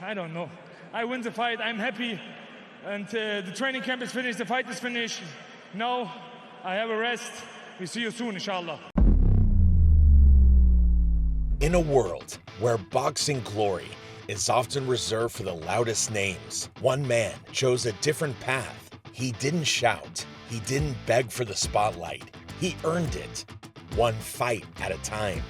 I don't know. I win the fight, I'm happy. And the training camp is finished, the fight is finished. Now I have a rest. We see you soon, inshallah. In a world where boxing glory is often reserved for the loudest names, one man chose a different path. He didn't shout. He didn't beg for the spotlight. He earned it, one fight at a time.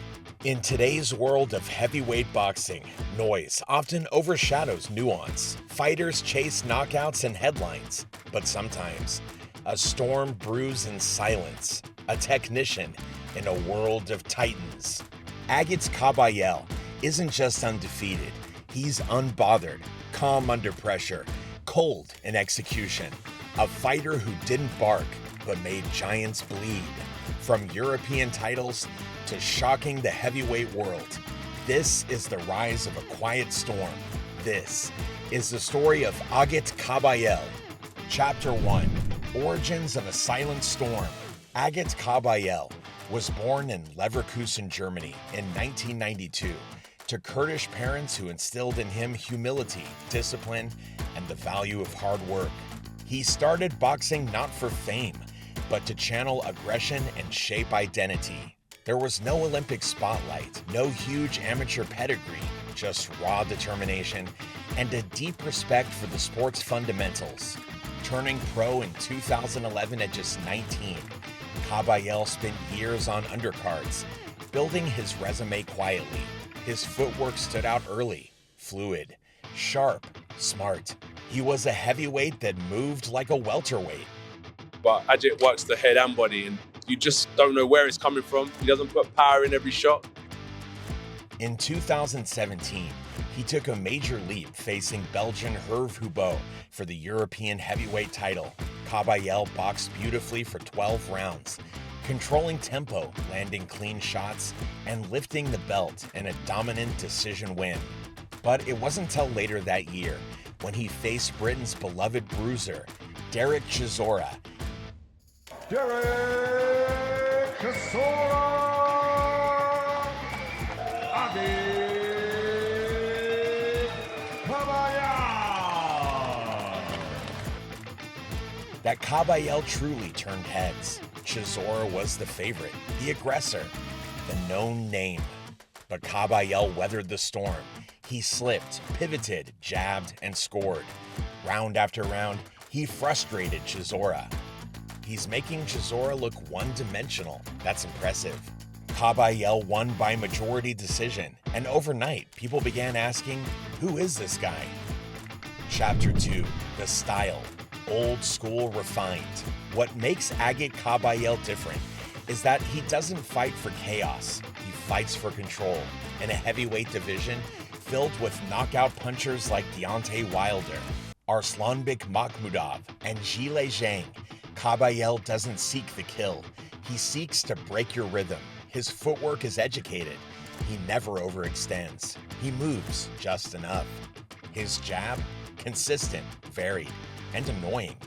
In today's world of heavyweight boxing, noise often overshadows nuance. Fighters chase knockouts and headlines, but sometimes a storm brews in silence. A technician in a world of titans. Agit Kabayel isn't just undefeated, he's unbothered, calm under pressure, cold in execution. A fighter who didn't bark, but made giants bleed. From European titles to shocking the heavyweight world, this is the rise of a quiet storm. This is the story of Agit Kabayel. Chapter 1, Origins of a Silent Storm. Agit Kabayel was born in Leverkusen, Germany in 1992 to Kurdish parents who instilled in him humility, discipline, and the value of hard work. He started boxing not for fame, but to channel aggression and shape identity. There was no Olympic spotlight, no huge amateur pedigree, just raw determination and a deep respect for the sport's fundamentals. Turning pro in 2011 at just 19, Kabayel spent years on undercards, building his resume quietly. His footwork stood out early, fluid, sharp, smart. He was a heavyweight that moved like a welterweight. But Agit works the head and body, and you just don't know where it's coming from. He doesn't put power in every shot. In 2017, he took a major leap facing Belgian Herve Hubo for the European heavyweight title. Kabayel boxed beautifully for 12 rounds, controlling tempo, landing clean shots, and lifting the belt in a dominant decision win. But it wasn't until later that year when he faced Britain's beloved bruiser, Derek Chisora. Derek Chisora! That Kabayel truly turned heads. Chisora was the favorite, the aggressor, the known name. But Kabayel weathered the storm. He slipped, pivoted, jabbed, and scored. Round after round, he frustrated Chisora. He's making Chisora look one-dimensional. That's impressive. Kabayel won by majority decision, and overnight, people began asking, who is this guy? Chapter 2, The Style. Old school, refined. What makes Agit Kabayel different is that he doesn't fight for chaos. He fights for control. In a heavyweight division filled with knockout punchers like Deontay Wilder, Arslanbek Makhmudov, and Zhilei Zhang, Kabayel doesn't seek the kill. He seeks to break your rhythm. His footwork is educated. He never overextends. He moves just enough. His jab, consistent, varied, and annoying.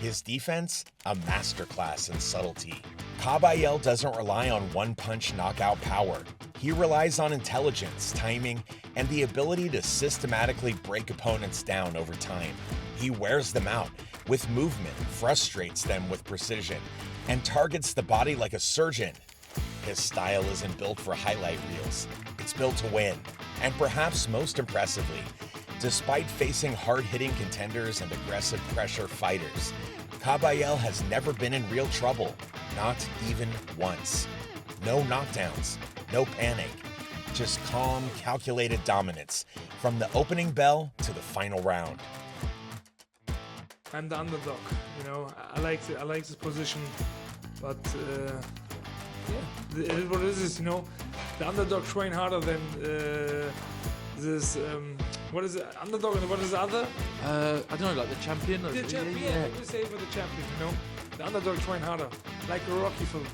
His defense, a masterclass in subtlety. Kabayel doesn't rely on one-punch knockout power. He relies on intelligence, timing, and the ability to systematically break opponents down over time. He wears them out with movement, frustrates them with precision, and targets the body like a surgeon. His style isn't built for highlight reels. It's built to win. And perhaps most impressively, despite facing hard-hitting contenders and aggressive pressure fighters, Kabayel has never been in real trouble, not even once. No knockdowns, no panic, just calm, calculated dominance from the opening bell to the final round. I'm the underdog, you know. I like this position, but what is this? You know, the underdog train harder than this. What is it? Underdog and what is the other? I don't know, like the champion. The champion. Yeah. What do you say for the champion? You know, the underdog train harder, like a Rocky film.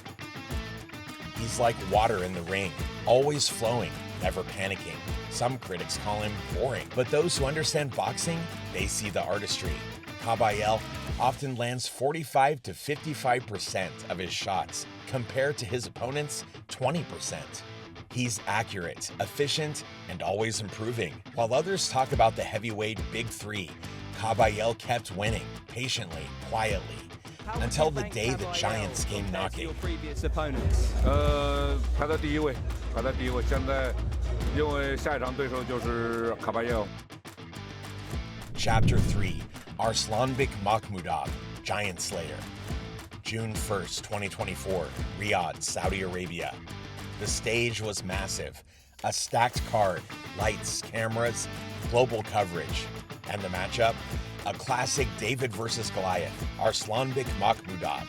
He's like water in the ring, always flowing, never panicking. Some critics call him boring, but those who understand boxing, they see the artistry. Kabayel often lands 45 to 55% of his shots, compared to his opponent's 20%. He's accurate, efficient, and always improving. While others talk about the heavyweight Big Three, Kabayel kept winning, patiently, quietly, until the day the Giants came knocking. 排到第一位，现在因为下一场对手就是卡巴耶尔。 Chapter 3, Arslanbek Makhmudov, Giant Slayer. June 1st, 2024, Riyadh, Saudi Arabia. The stage was massive. A stacked card, lights, cameras, global coverage. And the matchup? A classic David versus Goliath, Arslanbek Makhmudov.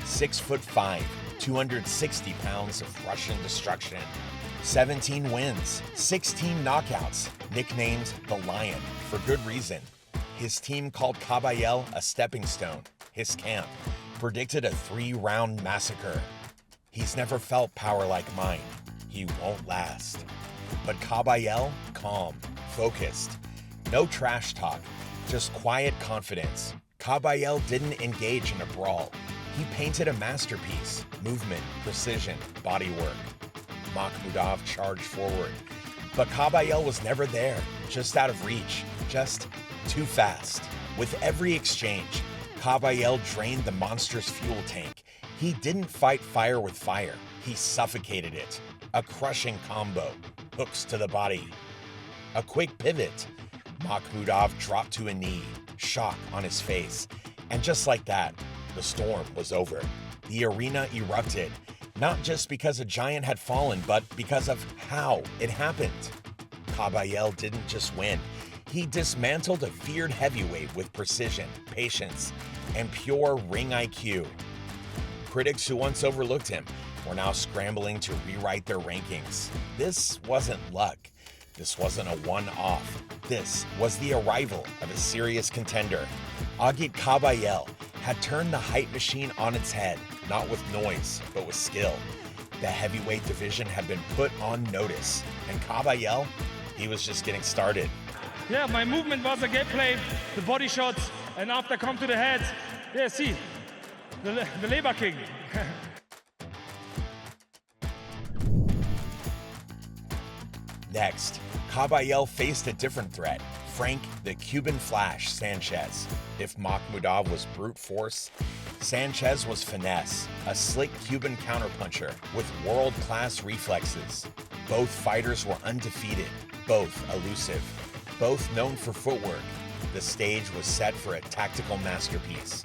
6'5", 260 pounds of Russian destruction. 17 wins, 16 knockouts, nicknamed the Lion for good reason. His team called Kabayel a stepping stone. His camp predicted a 3-round massacre. He's never felt power like mine. He won't last. But Kabayel, calm, focused. No trash talk, just quiet confidence. Kabayel didn't engage in a brawl. He painted a masterpiece, movement, precision, body work. Makhmudov charged forward. But Kabayel was never there, just out of reach, just too fast. With every exchange, Kabayel drained the monster's fuel tank. He didn't fight fire with fire, he suffocated it. A crushing combo, hooks to the body. A quick pivot. Makhmudov dropped to a knee, shock on his face. And just like that, the storm was over. The arena erupted, not just because a giant had fallen, but because of how it happened. Kabayel didn't just win. He dismantled a feared heavyweight with precision, patience, and pure ring IQ. Critics who once overlooked him were now scrambling to rewrite their rankings. This wasn't luck. This wasn't a one-off. This was the arrival of a serious contender. Agit Kabayel had turned the height machine on its head, not with noise, but with skill. The heavyweight division had been put on notice, and Kabayel, he was just getting started. Yeah, my movement was a gameplay, the body shots, and after come to the head. Yeah, see, the Leber King. Next, Kabayel faced a different threat, Frank the Cuban Flash Sanchez. If Makhmudov was brute force, Sanchez was finesse, a slick Cuban counterpuncher with world-class reflexes. Both fighters were undefeated, both elusive, both known for footwork. The stage was set for a tactical masterpiece.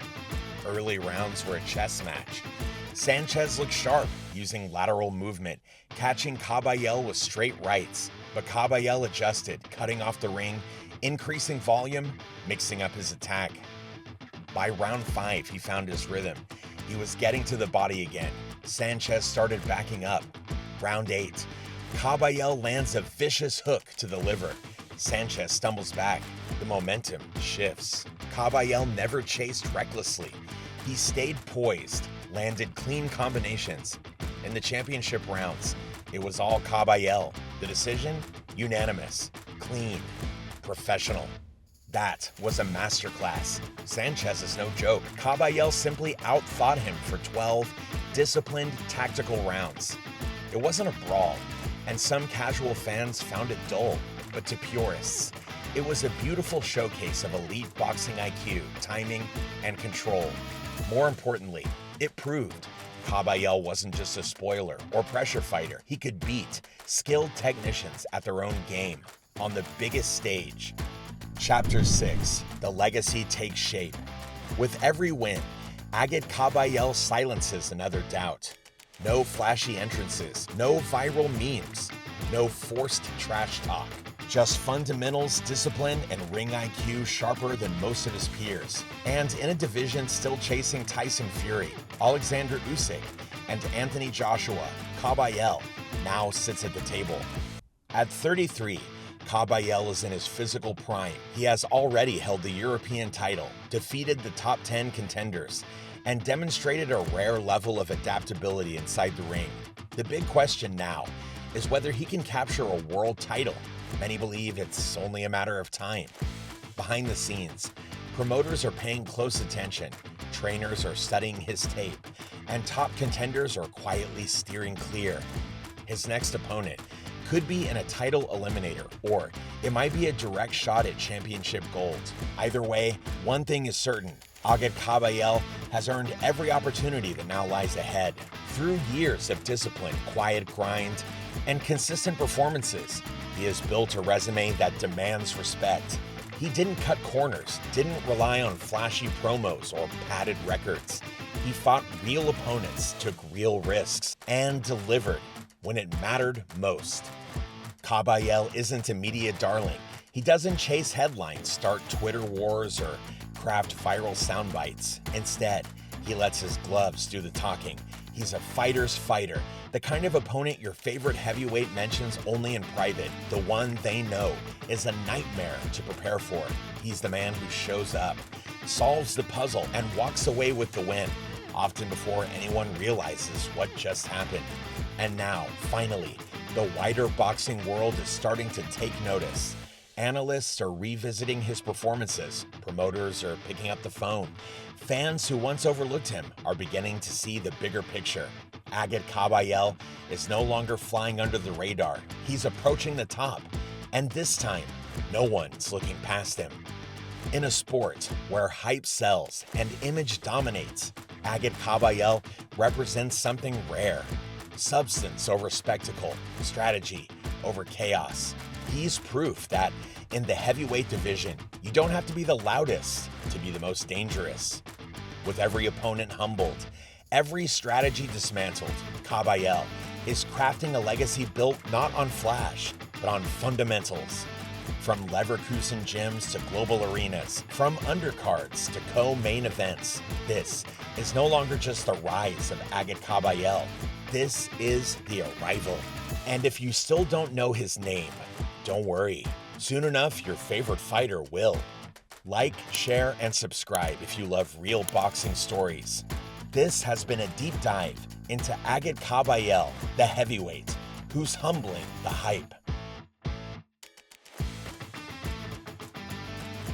Early rounds were a chess match. Sanchez looked sharp, using lateral movement, catching Kabayel with straight rights. But Kabayel adjusted, cutting off the ring, increasing volume, mixing up his attack. By round 5, he found his rhythm. He was getting to the body again. Sanchez started backing up. Round 8, Kabayel lands a vicious hook to the liver. Sanchez stumbles back. The momentum shifts. Kabayel never chased recklessly. He stayed poised, landed clean combinations. In the championship rounds, it was all Kabayel. The decision? Unanimous, clean, professional. That was a masterclass. Sanchez is no joke. Kabayel simply outthought him for 12 disciplined, tactical rounds. It wasn't a brawl, and some casual fans found it dull, but to purists, it was a beautiful showcase of elite boxing IQ, timing, and control. More importantly, it proved Kabayel wasn't just a spoiler or pressure fighter. He could beat skilled technicians at their own game on the biggest stage. Chapter 6, the legacy takes shape. With every win, Agit Kabayel silences another doubt. No flashy entrances, no viral memes, no forced trash talk. Just fundamentals, discipline, and ring IQ sharper than most of his peers. And in a division still chasing Tyson Fury, Alexander Usyk, and Anthony Joshua, Kabayel now sits at the table. At 33, Kabayel is in his physical prime. He has already held the European title, defeated the top 10 contenders, and demonstrated a rare level of adaptability inside the ring. The big question now is whether he can capture a world title. Many believe it's only a matter of time. Behind the scenes, promoters are paying close attention, trainers are studying his tape, and top contenders are quietly steering clear. His next opponent could be in a title eliminator, or it might be a direct shot at championship gold. Either way, one thing is certain: Agit Kabayel has earned every opportunity that now lies ahead. Through years of discipline, quiet grind, and consistent performances, he has built a resume that demands respect. He didn't cut corners, didn't rely on flashy promos or padded records. He fought real opponents, took real risks, and delivered when it mattered most. Kabayel isn't a media darling. He doesn't chase headlines, start Twitter wars, or craft viral sound bites. Instead, he lets his gloves do the talking. He's a fighter's fighter, the kind of opponent your favorite heavyweight mentions only in private, the one they know is a nightmare to prepare for. He's the man who shows up, solves the puzzle, and walks away with the win, often before anyone realizes what just happened. And now, finally, the wider boxing world is starting to take notice. Analysts are revisiting his performances. Promoters are picking up the phone. Fans who once overlooked him are beginning to see the bigger picture. Agit Kabayel is no longer flying under the radar. He's approaching the top. And this time, no one's looking past him. In a sport where hype sells and image dominates, Agit Kabayel represents something rare. Substance over spectacle, strategy over chaos. He's proof that in the heavyweight division, you don't have to be the loudest to be the most dangerous. With every opponent humbled, every strategy dismantled, Kabayel is crafting a legacy built not on flash, but on fundamentals. From Leverkusen gyms to global arenas, from undercards to co-main events, this is no longer just the rise of Agit Kabayel. This is the arrival. And if you still don't know his name, don't worry. Soon enough, your favorite fighter will. Like, share, and subscribe if you love real boxing stories. This has been a deep dive into Agit Kabayel, the heavyweight, who's humbling the hype.